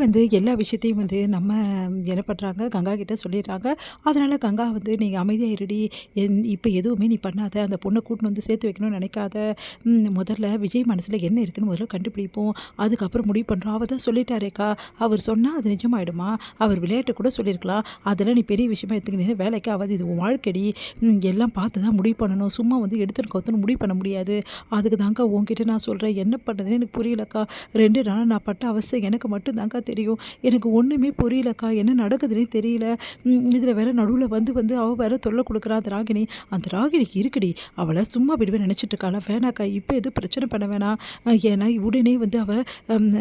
வந்து எல்லா விஷயத்தையும் வந்து நம்ம என்ன பண்ணுறாங்க, கங்கா கிட்ட சொல்லிடுறாங்க. அதனால கங்கா வந்து "நீ அமைதியா இருடி. இப்ப எதுவுமே நீ பண்ணாத. அந்த பொண்ண கூட்டின்னு வந்து சேர்த்து வைக்கணும்னு நினைக்காத. முதல்ல விஜய் மனசுல என்ன இருக்குன்னு முதல்ல கண்டுபிடிப்போம். அதுக்கப்புறம் முடிவு பண்றோம்." அவ தான் சொல்லிட்டாரேக்கா. அவர் சொன்னா அது நிஜமாயிடுமா? அவர் விளையாட்டு கூட சொல்லியிருக்கலாம். அதெல்லாம் நீ பெரிய விஷயமா எடுத்துக்கினீன்னா வேலைக்கு ஆவாது. இது உன் வாழ்க்கைடி. எல்லாம் பார்த்து தான் முடிவு பண்ணணும். சும்மா வந்து எடுத்துன்னு கவுத்துன்னு முடிவு பண்ண முடியாது. அதுக்கு தான்க்கா உன்கிட்ட நான் சொல்றேன். என்ன பண்ணுறதுன்னு எனக்கு புரியலக்கா. 2 நாளா நான் பட்ட அவஸ்தை எனக்கு மட்டும் தான்க்கா தெரியும். எனக்கு ஒண்ணுமே புரியலக்கா. என்ன நடக்குதுன்னே தெரியல. இதில வேற நடுவுல வந்து வந்து அவ வேற தொல்ல குடுக்குறா அந்த ராகினி. அந்த ராகினிக்கு இருக்குடி. அவள சும்மா விடுவேன்னு நெனச்சுட்டு இருக்காளா? வேணாக்கா. இப்ப எதுவும் பிரச்சனை பண்ண வேணாம். ஏன்னா உடனே வந்து அவ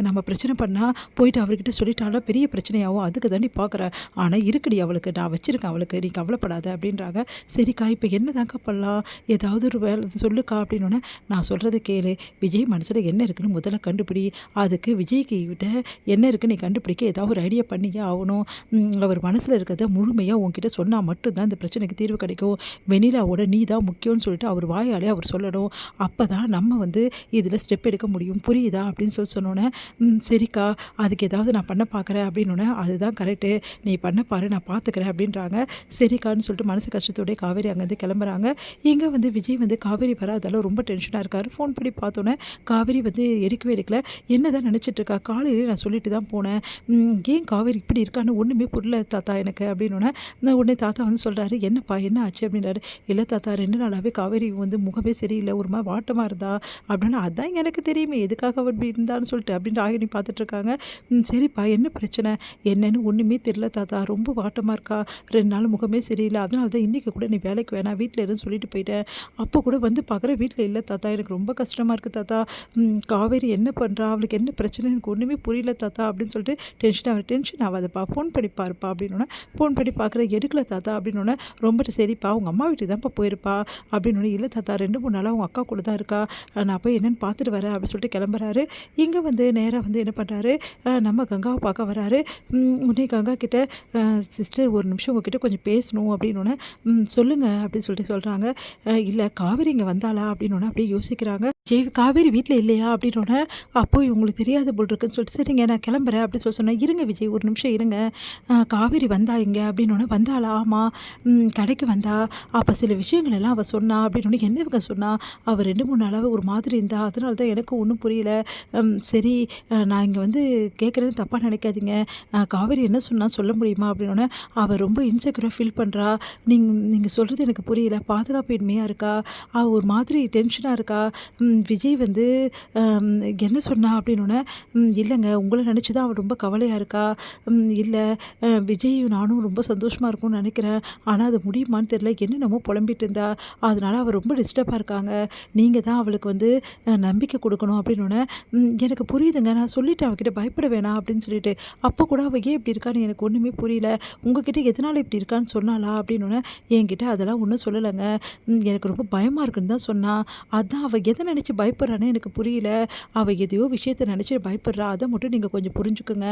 நம்ம பிரச்சனை பண்ணா போயிட்டு அவர்கிட்ட சொல்லிட்டான்னா பெரிய பிரச்சனையாகும். அதுக்கு தாண்டி பார்க்குறேன். ஆனா இருக்குடி அவளுக்கு. நான் வச்சிருக்கேன் அவளுக்கு. நீ கவலைப்படாத அப்டின்றாங்க. சரிக்கா இப்ப என்னதான்க்கா பண்ணலாம்? ஏதாவது ஒரு வேலை சொல்லுக்கா அப்டின்னோனே, நான் சொல்றத கேளு. விஜய் மனசுல என்ன இருக்குன்னு முதல்ல கண்டுபிடி. அதுக்கு விஜய்க்கு கிட்ட என்ன இருக்குன்னு நீ கண்டுபிடிக்க ஏதாவது ஒரு ஐடியா பண்ணியே ஆகணும். அவர் மனசில் இருக்கிறத முழுமையாக உன்கிட்ட சொன்னால் மட்டும்தான் இந்த பிரச்சனைக்கு தீர்வு கிடைக்கும். வெண்ணிலாவோட நீ தான் முக்கியம்னு சொல்லிட்டு அவர் வாயாலே அவர் சொல்லணும். அப்போ தான் நம்ம வந்து இதில் ஸ்டெப் எடுக்க முடியும். புரியுதா அப்படின்னு சொன்னோன்னே, சரிக்கா அதுக்கு ஏதாவது நான் பண்ண பார்க்குறேன் அப்படின்னோடனே, அதுதான் கரெக்டு. நீ பண்ண பாரு நான் பார்த்துக்கிறேன் அப்படின்றாங்க. சரிக்கான்னு சொல்லிட்டு மனசு கஷ்டத்தோடய காவேரி அங்கேருந்து கிளம்புறாங்க. இங்கே வந்து விஜய் வந்து காவேரி வராதால ரொம்ப டென்ஷனாக இருக்கார். ஃபோன் பண்ணி பார்த்தோன்னே காவேரி வந்து எடுக்கவே எடுக்கல. என்ன தான் நினச்சிட்டு இருக்கா? காலையிலே நான் சொல்லிட்டு தான் போனேன். ஏன் காவேரி இப்படி இருக்கான்னு ஒன்றுமே புரியல தாத்தா எனக்கு அப்படின்னோடனே, உடனே தாத்தா வந்து சொல்கிறாரு, என்னப்பா என்ன ஆச்சு அப்படின்றாரு. இல்லை தாத்தா 2 நாளாகவே காவேரி வந்து முகமே சரியில்லை, ஒரு மாதிரி வாட்டமாக இருந்தா அப்படின்னா, அதான் எனக்கு தெரியுமே எதுக்காக அவள் இப்படி இருந்தான்னு சொல்லிட்டு அப்படின்னு ராகினி பார்த்துட்ருக்காங்க. சரிப்பா என்ன பிரச்சனை என்னன்னு ஒன்றுமே தெரியல தாத்தா, ரொம்ப வாட்டமாக இருக்கா, 2 நாள் முகமே சரியில்லை, அதனால தான் இன்றைக்கி கூட நீ வேலைக்கு வேணாம் வீட்டில் இருந்து சொல்லிட்டு போயிட்டேன். அப்போ கூட வந்து பார்க்குறேன் வீட்டில் இல்லை தாத்தா, எனக்கு ரொம்ப கஷ்டமாக இருக்குது தாத்தா. காவேரி என்ன பண்ணுறா, அவளுக்கு என்ன பிரச்சனை எனக்கு ஒன்றுமே புரியல தாத்தா அப்படின்னு சொல்லிட்டு டென்ஷன் ஆகாதப்பா, ஃபோன் பண்ணி பாருப்பா அப்படின்னோடனே, ஃபோன் பண்ணி பார்க்குறேன் எடுக்கல தாத்தா அப்படின்னோடனே, ரொம்ப சரிப்பா உங்கள் அம்மா வீட்டுக்கு தான்ப்பா போயிருப்பா அப்படின்னோடனே, இல்லை தாத்தா 2-3 நாளாக உங்கள் அக்கா கூட தான் இருக்கா, நான் போய் என்னென்னு பார்த்துட்டு வரேன் அப்படின்னு சொல்லிட்டு கிளம்புறாரு. இங்கே வந்து நேராக வந்து என்ன பண்ணுறாரு, நம்ம கங்காவை பார்க்க வராரு. உடனே கங்கா கிட்ட சிஸ்டர் ஒரு நிமிஷம் உங்ககிட்ட கொஞ்சம் பேசணும் அப்படின்னோடனே, சொல்லுங்கள் அப்படின்னு சொல்லிட்டு சொல்கிறாங்க. இல்லை காவேரி இங்கே வந்தாளா அப்படின்னோடனே அப்படியே யோசிக்கிறாங்க. காவேரி வீட்டில் இல்லையா அப்படின்னோடனே, அப்போ இவங்களுக்கு தெரியாத போல் இருக்குன்னு சொல்லிட்டு, சரிங்க நான் கிளம்புறேன் அப்படின்னு சொன்னேன். இருங்க விஜய் ஒரு நிமிஷம் இருங்க, காவேரி வந்தா இங்கே அப்படின்னோடனே, வந்தாளா? ஆமாம் கடைக்கு வந்தா, அப்போ சில விஷயங்கள் எல்லாம் அவள் சொன்னா அப்படின்னோடனே, என்ன இவங்க சொன்னா, அவள் 2-3 நாளாக ஒரு மாதிரி இருந்தா, அதனால தான் எனக்கும் ஒன்றும் புரியல. சரி நான் இங்கே வந்து கேட்குறேன்னு தப்பாக நினைக்காதீங்க, காவேரி என்ன சொன்னா சொல்ல முடியுமா அப்படின்னோடனே, அவள் ரொம்ப இன்செக்யூராக ஃபீல் பண்ணுறா, நீங்கள் சொல்கிறது எனக்கு புரியல, பாதுகாப்பு இன்மையாக இருக்கா, அவள் ஒரு மாதிரி டென்ஷனாக இருக்கா. விஜய் வந்து என்ன சொன்னா அப்படின்னோடனே, இல்லைங்க உங்களை நினச்சி தான் அவள் ரொம்ப கவலையாக இருக்கா. இல்லை விஜயும் நானும் ரொம்ப சந்தோஷமாக இருக்கும்னு நினைக்கிறேன், ஆனால் அது முடியுமான்னு தெரியல, என்னென்னமோ புலம்பிட்டு இருந்தா, அதனால அவள் ரொம்ப டிஸ்டர்பாக இருக்காங்க, நீங்கள் தான் அவளுக்கு வந்து நம்பிக்கை கொடுக்கணும் அப்படின்னோடனே, எனக்கு புரியுதுங்க நான் சொல்லிட்டேன் அவகிட்ட பயப்பட வேணாம் அப்படின்னு சொல்லிட்டு, அப்போ கூட அவள் ஏன் இப்படி இருக்கான்னு எனக்கு ஒன்றுமே புரியல, உங்ககிட்ட எதனால் இப்படி இருக்கான்னு சொன்னாலா அப்படின்னோடனே, என்கிட்ட அதெல்லாம் ஒன்றும் சொல்லலைங்க, எனக்கு ரொம்ப பயமாக இருக்குன்னு தான் சொன்னா, அதான் அவள் எதை நினச்சி பயப்படுறான்னு எனக்கு புரியல, அவள் எதையோ விஷயத்தை நினச்சி பயப்படுறா, அதை மட்டும் நீங்கள் கொஞ்சம் புரிஞ்சுக்குங்க.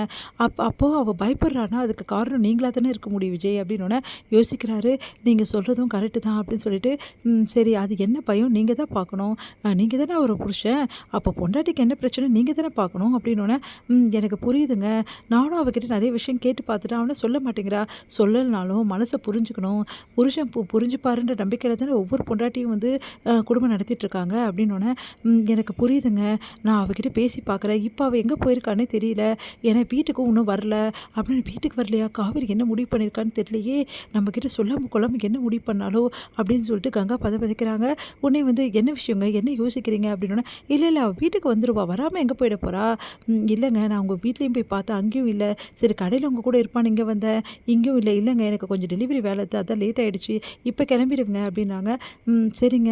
அப்போது அவள் பயப்படுறான்னா அதுக்கு காரணம் நீங்களாக தானே இருக்க முடியும் விஜய் அப்படின்னோடனே யோசிக்கிறாரு. நீங்கள் சொல்கிறதும் கரெக்டு தான் அப்படின்னு சொல்லிட்டு, சரி அது என்ன பயம் நீங்கள் தான் பார்க்கணும், நீங்கள் தானே ஒரு புருஷன், அப்போ பொண்டாட்டிக்கு என்ன பிரச்சனை நீங்கள் தானே பார்க்கணும் அப்படின்னோடனே, எனக்கு புரியுதுங்க, நானும் அவகிட்ட நிறைய விஷயம் கேட்டு பார்த்துட்டு அவனை சொல்ல மாட்டேங்கிறா, சொல்லலைனாலும் மனசை புரிஞ்சுக்கணும், புருஷன் புரிஞ்சுப்பாருன்ற நம்பிக்கையில் தானே ஒவ்வொரு பொண்டாட்டியும் வந்து குடும்பம் நடத்திட்டுருக்காங்க அப்படின்னோடனே, எனக்கு புரியுதுங்க, நான் அவகிட்ட பேசி பார்க்குறேன், இப்போ அவள் எங்கே போயிருக்கானே தெரியல, ஏன்னா வீட்டுக்கும் இன்னும் வரல அப்படின்னு, வீட்டுக்கு வரலையா, காவேரி என்ன முடிவு பண்ணியிருக்கான்னு தெரியலையே, நம்மக்கிட்ட சொல்லாமல் கொள்ளாமல் என்ன முடிவு பண்ணாலோ அப்படின்னு சொல்லிட்டு கங்கா பதைக்கிறாங்க. உடனே வந்து என்ன விஷயங்க என்ன யோசிக்கிறீங்க அப்படின்னோடனே, இல்லை அவள் வீட்டுக்கு வந்துடுவா, வராமல் எங்கே போயிட போகிறா, இல்லைங்க நான் உங்கள் வீட்லேயும் போய் பார்த்தேன் அங்கேயும் இல்லை, சரி கடையில் உங்கள் கூட இருப்பான்னு இங்கே வந்தேன், இங்கேயும் இல்லை, இல்லைங்க எனக்கு கொஞ்சம் டெலிவரி வேலை அதான் லேட் ஆகிடுச்சு, இப்போ கிளம்பிடுங்க அப்படின்னாங்க. சரிங்க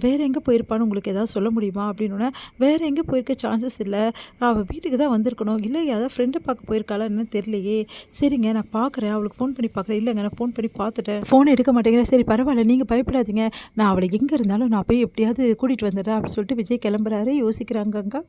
வேறு எங்கே போயிருப்பான்னு உங்களுக்கு ஏதாவது சொல்ல முடியுமா அப்படின்னோடனே, வேறு எங்கே போயிருக்க சான்சஸ் இல்லை, அவள் வீட்டுக்கு தான் வந்திருக்கணும், இல்லை யாராவது ஃப்ரெண்டை பார்க்க போயிருக்காளா என்னன்னு தெரியலையே, சரிங்க நான் பார்க்குறேன் அவளுக்கு ஃபோன் பண்ணி பார்க்குறேன், இல்லைங்க நான் ஃபோன் பண்ணி பார்த்துட்டேன் ஃபோன் எடுக்க மாட்டேங்கிறேன், சரி பரவாயில்ல நீங்கள் பயப்படாதீங்க, நான் அவளை எங்கே இருந்தாலும் நான் போய் எப்படியாவது கூட்டிகிட்டு வந்துடுறேன் அப்படின்னு சொல்லிட்டு விஜய் கிளம்புறாரு. யோசிக்கிறாங்க அங்கே.